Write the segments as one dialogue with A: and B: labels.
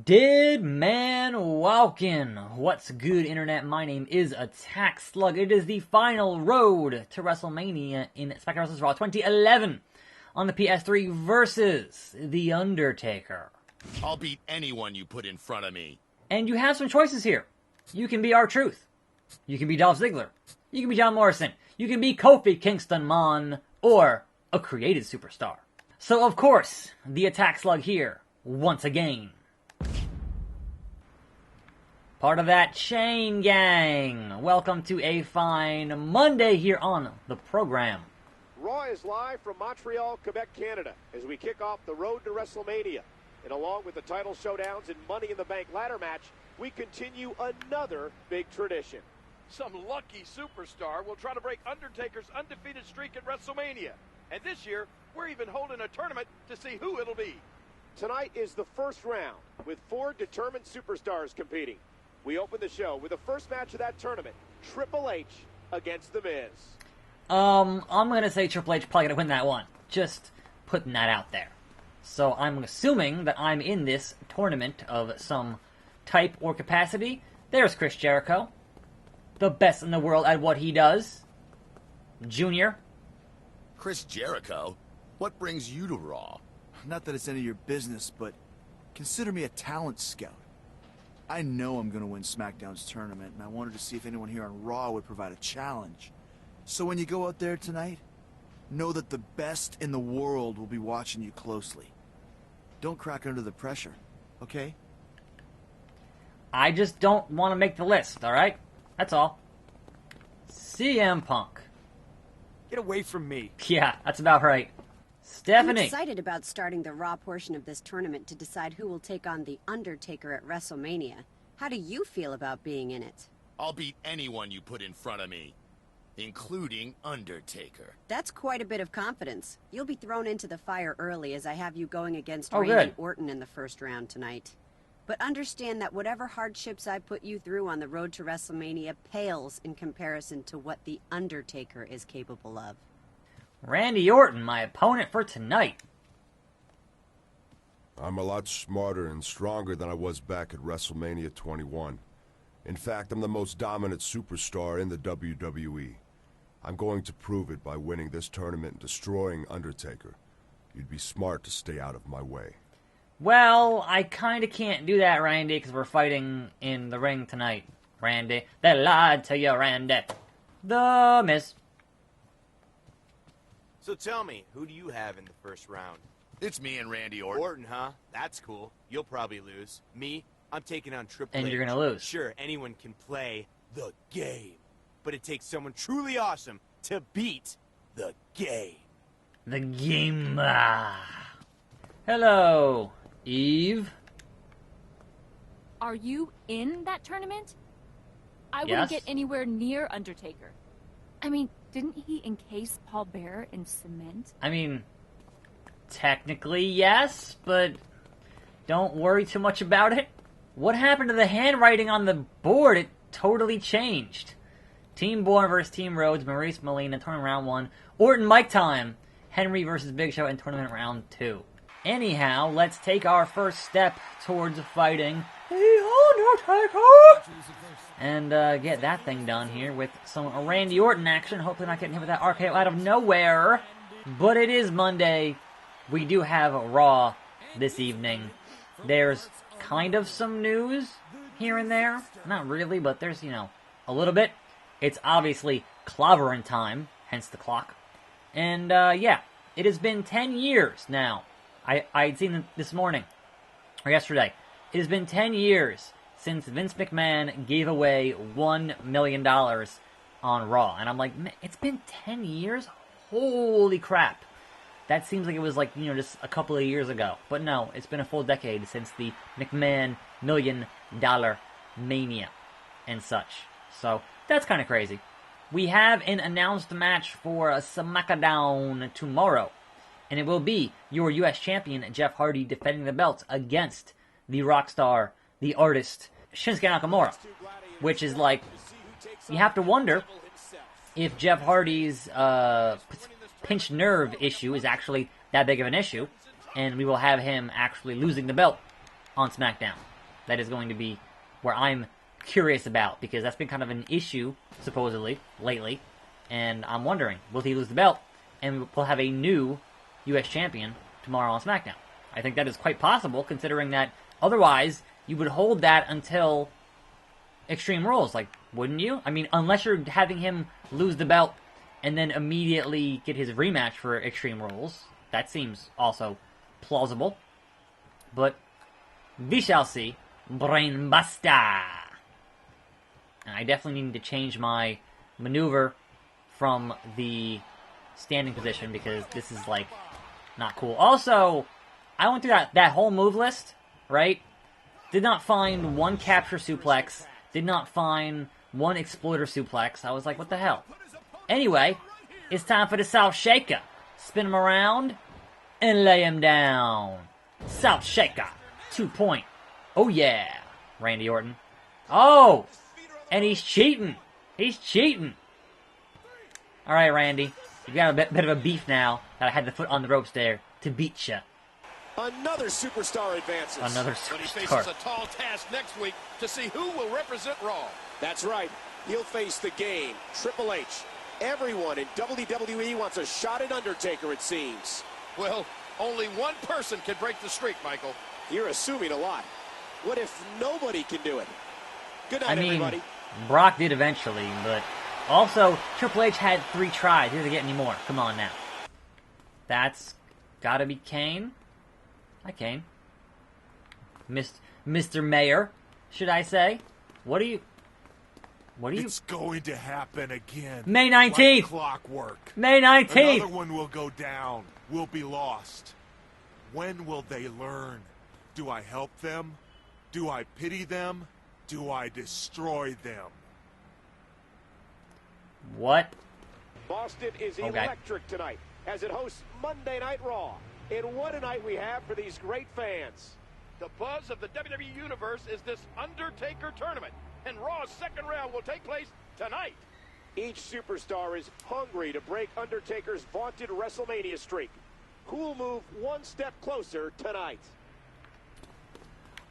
A: Dead man walking. What's good, internet? My name is attackslug. It is the final road to WrestleMania in SmackDown vs. Raw 2011 on the PS3 versus The Undertaker.
B: I'll beat anyone you put in front of me.
A: And you have some choices here. You can be R-Truth. You can be Dolph Ziggler. You can be John Morrison. You can be Kofi Kingston Mon, or a created superstar. So, of course, the attackslug here, once again. Part of that chain gang. Welcome to a fine Monday here on the program.
C: Raw is live from Montreal, Quebec, Canada, as we kick off the road to WrestleMania. And along with the title showdowns and Money in the Bank ladder match, we continue another big tradition.
D: Some lucky superstar will try to break Undertaker's undefeated streak at WrestleMania. And this year, we're even holding a tournament to see who it'll be.
C: Tonight is the first round, with 4 determined superstars competing. We open the show with the first match of that tournament, Triple H against The Miz.
A: I'm going to say Triple H probably going to win that one. Just putting that out there. So I'm assuming that I'm in this tournament of some type or capacity. There's Chris Jericho, the best in the world at what he does. Junior.
B: Chris Jericho? What brings you to Raw?
E: Not that it's any of your business, but consider me a talent scout. I know I'm going to win SmackDown's tournament, and I wanted to see if anyone here on Raw would provide a challenge. So when you go out there tonight, know that the best in the world will be watching you closely. Don't crack under the pressure, okay?
A: I just don't want to make the list, alright? That's all. CM Punk.
F: Get away from me.
A: Yeah, that's about right. Stephanie.
G: I'm excited about starting the Raw portion of this tournament to decide who will take on The Undertaker at WrestleMania. How do you feel about being in it?
B: I'll beat anyone you put in front of me, including Undertaker.
G: That's quite a bit of confidence. You'll be thrown into the fire early as I have you going against
A: Oh,
G: Randy
A: good.
G: Orton in the first round tonight. But understand that whatever hardships I put you through on the road to WrestleMania pales in comparison to what The Undertaker is capable of.
A: Randy Orton, my opponent for tonight.
H: I'm a lot smarter and stronger than I was back at WrestleMania 21. In fact, I'm the most dominant superstar in the WWE. I'm going to prove it by winning this tournament and destroying Undertaker. You'd be smart to stay out of my way.
A: Well, I kind of can't do that, Randy, because we're fighting in the ring tonight. Randy, they lied to you, Randy. The Miz.
F: So tell me, who do you have in the first round?
B: It's me and Randy Orton.
F: Orton, huh? That's cool. You'll probably lose. Me, I'm taking on Triple H.
A: And you're going to lose.
F: Sure, anyone can play the game. But it takes someone truly awesome to beat the game.
A: The game. Hello, Eve.
I: Are you in that tournament? I
A: Yes.
I: wouldn't get anywhere near Undertaker. I mean, didn't he encase Paul Bearer in cement?
A: I mean, technically yes, but don't worry too much about it. What happened to the handwriting on the board? It totally changed. Team Bourne versus Team Rhodes, Maurice Molina, tournament round 1. Orton Mike time, Henry versus Big Show in tournament round 2. Anyhow, let's take our first step towards fighting The Undertaker and get that thing done here with some Randy Orton action. Hopefully not getting hit with that RKO out of nowhere. But it is Monday. We do have Raw this evening. There's kind of some news here and there. Not really, but there's, a little bit. It's obviously clobbering time, hence the clock. And, yeah, it has been 10 years now. I'd seen it this morning, or yesterday. It has been 10 years since Vince McMahon gave away $1 million on Raw. And I'm like, man, it's been 10 years? Holy crap. That seems like it was just a couple of years ago. But no, it's been a full decade since the McMahon $1 million mania and such. So, that's kind of crazy. We have an announced match for SmackDown tomorrow. And it will be your U.S. champion, Jeff Hardy, defending the belt against the rock star, the artist, Shinsuke Nakamura. Which is you have to wonder if Jeff Hardy's pinched nerve issue is actually that big of an issue. And we will have him actually losing the belt on SmackDown. that is going to be where I'm curious about, because that's been kind of an issue, supposedly, lately. And I'm wondering, will he lose the belt? And we'll have a new U.S. champion tomorrow on SmackDown. I think that is quite possible, considering that otherwise you would hold that until Extreme Rules, like, wouldn't you? I mean, unless you're having him lose the belt and then immediately get his rematch for Extreme Rules. That seems also plausible. But we shall see. Brainbuster! And I definitely need to change my maneuver from the standing position, because this is, like, not cool. Also, I went through that whole move list, right? Did not find one capture suplex. Did not find one exploiter suplex. I was like, what the hell? Anyway, it's time for the South Shaker. Spin him around and lay him down. South Shaker. 2 point. Oh yeah. Randy Orton. Oh! And he's cheating. He's cheating. Alright, Randy. You got a bit of a beef now that I had the foot on the ropes there to beat you.
C: Another superstar advances.
A: Another
D: But he
A: superstar.
D: faces a tall task next week to see who will represent Raw.
C: That's right. He'll face the Game, Triple H. Everyone in WWE wants a shot at Undertaker, it seems.
D: Well, only one person can break the streak, Michael.
C: You're assuming a lot. What if nobody can do it? Good night,
A: I mean,
C: everybody.
A: Brock did eventually, but also Triple H had 3 tries. He doesn't get any more. Come on now. That's gotta be Kane. Hi, Kane. Mr. Mayor, should I say? What are you...
J: It's going to happen again.
A: May 19th!
J: Like clockwork.
A: May 19th!
J: Another one will go down. We'll be lost. When will they learn? Do I help them? Do I pity them? Do I destroy them?
A: What?
C: Boston is electric tonight as it hosts Monday Night Raw. And what a night we have for these great fans.
D: The buzz of the WWE Universe is this Undertaker tournament, and Raw's second round will take place tonight.
C: Each superstar is hungry to break Undertaker's vaunted WrestleMania streak. Who will move one step closer tonight?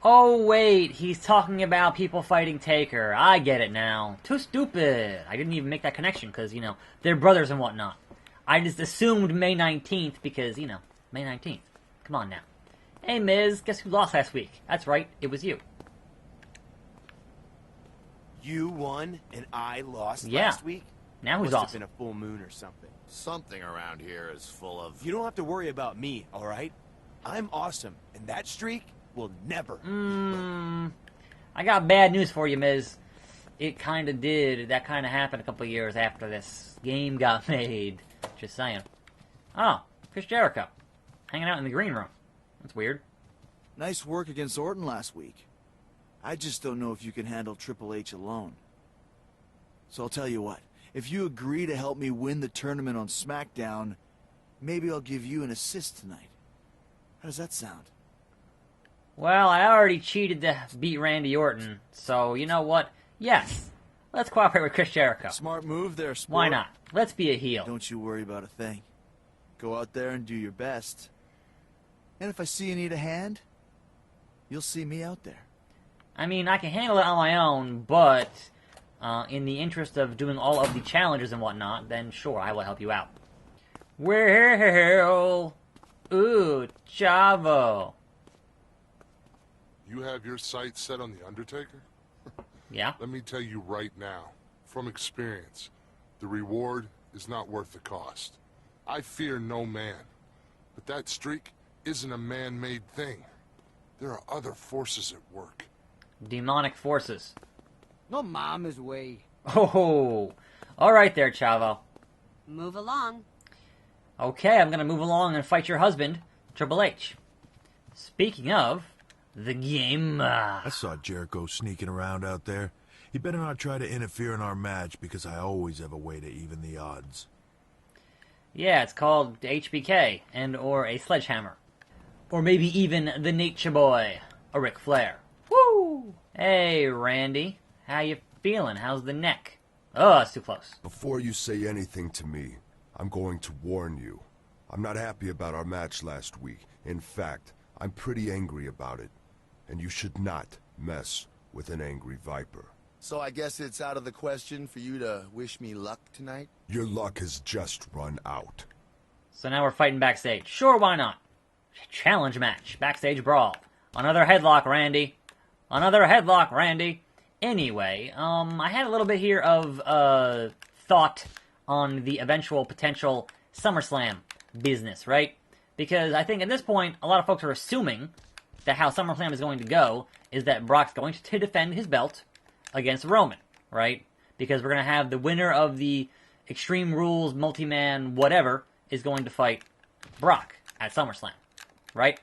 A: Oh, wait. He's talking about people fighting Taker. I get it now. Too stupid. I didn't even make that connection because, you know, they're brothers and whatnot. I just assumed May 19th because, you know, May 19th. Come on now. Hey, Miz, guess who lost last week? That's right, it was you.
F: You won and I lost
A: Yeah.
F: last week?
A: Now who's
F: Must have
A: awesome?
F: been a full moon or something.
B: Something around here is full of...
F: You don't have to worry about me, all right? I'm awesome, and that streak will never
A: I got bad news for you, Miz. It kind of did. That kind of happened a couple years after this game got made. Just saying. Oh, Chris Jericho. Hanging out in the green room. That's weird.
E: Nice work against Orton last week. I just don't know if you can handle Triple H alone. So I'll tell you what. If you agree to help me win the tournament on SmackDown, maybe I'll give you an assist tonight. How does that sound?
A: Well, I already cheated to beat Randy Orton, so you know what? Yes. Let's cooperate with Chris Jericho.
E: Smart move there, sport.
A: Why not? Let's be a heel.
E: Don't you worry about a thing. Go out there and do your best. And if I see you need a hand, you'll see me out there.
A: I mean, I can handle it on my own, but in the interest of doing all of the challenges and whatnot, then sure, I will help you out. Well, ooh, Chavo.
K: You have your sights set on The Undertaker?
A: Yeah?
K: Let me tell you right now, from experience, the reward is not worth the cost. I fear no man, but that streak isn't a man-made thing. There are other forces at work.
A: Demonic forces.
L: No mama's way.
A: Oh, all right there, Chavo.
G: Move along.
A: Okay, I'm going to move along and fight your husband, Triple H. Speaking of, the game...
M: I saw Jericho sneaking around out there. He better not try to interfere in our match because I always have a way to even the odds.
A: Yeah, it's called HBK and or a sledgehammer. Or maybe even the Nature Boy, a Ric Flair. Woo! Hey, Randy. How you feeling? How's the neck? Oh, that's too close.
H: Before you say anything to me, I'm going to warn you. I'm not happy about our match last week. In fact, I'm pretty angry about it. And you should not mess with an angry viper.
N: So I guess it's out of the question for you to wish me luck tonight?
H: Your luck has just run out.
A: So now we're fighting backstage. Sure, why not? Challenge match. Backstage Brawl. Another headlock, Randy. Another headlock, Randy. Anyway, I had a little bit here of thought on the eventual potential SummerSlam business, right? Because I think at this point, a lot of folks are assuming that how SummerSlam is going to go is that Brock's going to defend his belt against Roman, right? Because we're going to have the winner of the Extreme Rules, multi-man, whatever, is going to fight Brock at SummerSlam, right?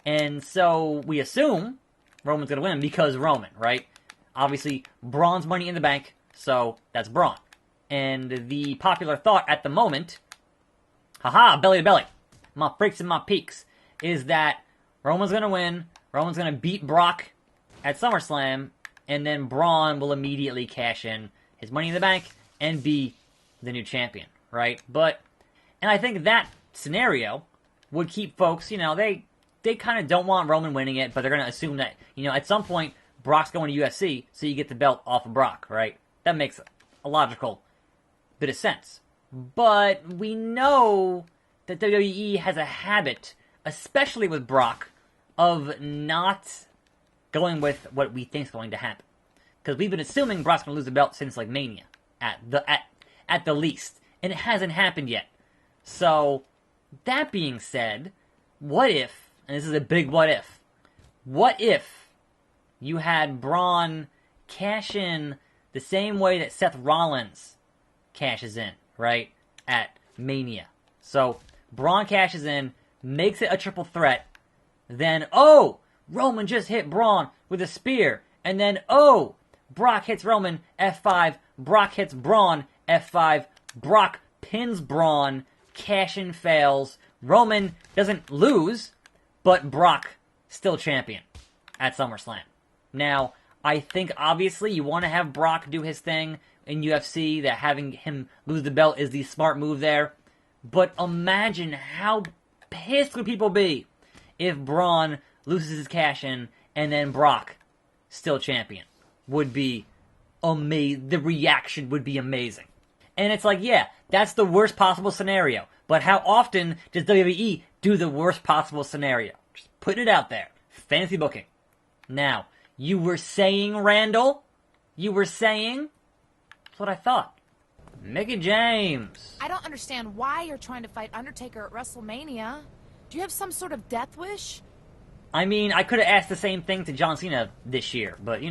A: And so we assume Roman's going to win because Roman, right? Obviously, Braun's Money in the Bank, so that's Braun. And the popular thought at the moment, haha, belly to belly, my freaks and my peaks, is that Roman's going to win, Roman's going to beat Brock at SummerSlam, and then Braun will immediately cash in his Money in the Bank and be the new champion, right? And I think that scenario would keep folks, they kind of don't want Roman winning it, but they're going to assume that, at some point, Brock's going to UFC, so you get the belt off of Brock, right? That makes a logical bit of sense. But we know that WWE has a habit, especially with Brock, of not going with what we think is going to happen. Because we've been assuming Brock's going to lose the belt since, Mania, at the least. And it hasn't happened yet. So, that being said, what if, and this is a big what if you had Braun cash in the same way that Seth Rollins cashes in, right, at Mania. So, Braun cashes in, makes it a triple threat, then, Roman just hit Braun with a spear, and then, Brock hits Roman, F5, Brock hits Braun, F5, Brock pins Braun, cash-in fails, Roman doesn't lose, but Brock still champion at SummerSlam. Now, I think obviously you want to have Brock do his thing in UFC, that having him lose the belt is the smart move there, but imagine how pissed would people be if Braun loses his cash-in and then Brock still champion. Would be amazing. The reaction would be amazing. And it's yeah, that's the worst possible scenario. But how often does WWE do the worst possible scenario? Just putting it out there. Fantasy booking. Now, you were saying, Randall? You were saying? That's what I thought. Mickey James.
O: I don't understand why you're trying to fight Undertaker at WrestleMania. Do you have some sort of death wish?
A: I mean, I could have asked the same thing to John Cena this year, but you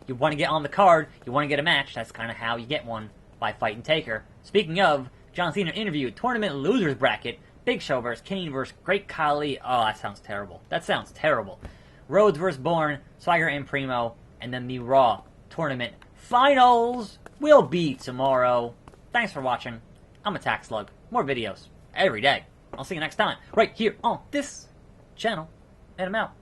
A: want to get on the card, you want to get a match, that's kind of how you get one, by fighting Taker. Speaking of, John Cena interview, tournament losers bracket, Big Show vs. Kane vs. Great Khali. Oh, that sounds terrible. Rhodes vs. Bourne, Swagger and Primo, and then the Raw tournament finals will be tomorrow. Thanks for watching. I'm attackslug. More videos every day. I'll see you next time, right here on this channel, and I'm out.